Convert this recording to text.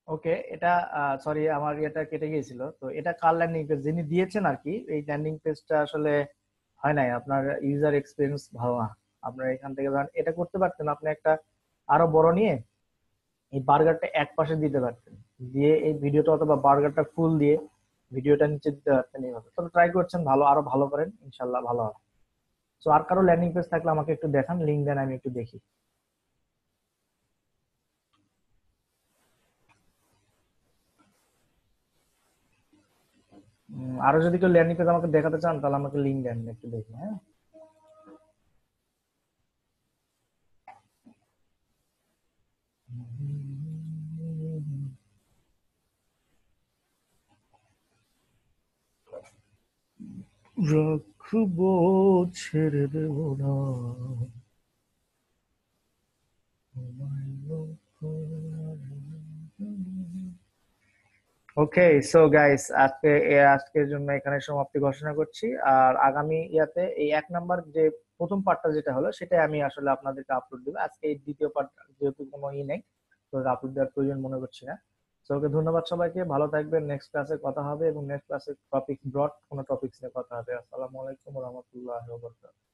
ওকে, এটা সরি আমার এটা কেটে গিয়েছিল। তো এটা কার ল্যান্ডিং পেজ যিনি দিয়েছেন আর কি, এই ল্যান্ডিং পেজটা আসলে হয় নাই, আপনার ইউজার এক্সপিরিয়েন্স ভালো না। আপনার এখান থেকে ধরেন এটা করতে পারতেন, আপনি একটা আরো বড় নিয়ে এই বার্গারটা এক পাশে দিতে পারতেন, দিয়ে এই ভিডিওটা অথবা বার্গারটা ফুল দিয়ে ভিডিওটা নিচে দিতে পারতেন। এইভাবে তবে ট্রাই করছেন, ভালো, আরো ভালো করেন, ইনশাল্লাহ ভালো হবে। তো আর কারো ল্যান্ডিং পেজ থাকলে আমাকে একটু দেখান, লিঙ্ক দেন, আমি একটু দেখি। আরো যদি কেউ ল্যান্ডিং পেজ আমাকে দেখাতে চান তাহলে আমাকে লিঙ্ক দেন, একটু দেখি, হ্যাঁ। রাখবো, ছেড়ে দেব না ওকে। সো গাইস, আজকের জন্য এখানে সমাপ্তি ঘোষণা করছি। আর আগামী ইয়াতে এই 1 নাম্বার যে প্রথম পার্টটা যেটা হলো সেটাই আমি আসলে আপনাদেরকে আপলোড দেবো। আজকে এই দ্বিতীয় পার্ট যেহেতু কোনো নেই, তো আপলোড দেওয়ার প্রয়োজন মনে করছি না। তো ওকে, ধন্যবাদ সবাইকে, ভালো থাকবেন। নেক্সট ক্লাসে কথা হবে এবং নেক্সট ক্লাসে টপিক ব্রড কোনো টপিকস নিয়ে কথা হবে। আসসালামু আলাইকুম ওয়া রাহমাতুল্লাহি ওয়া বারাকাতুহু।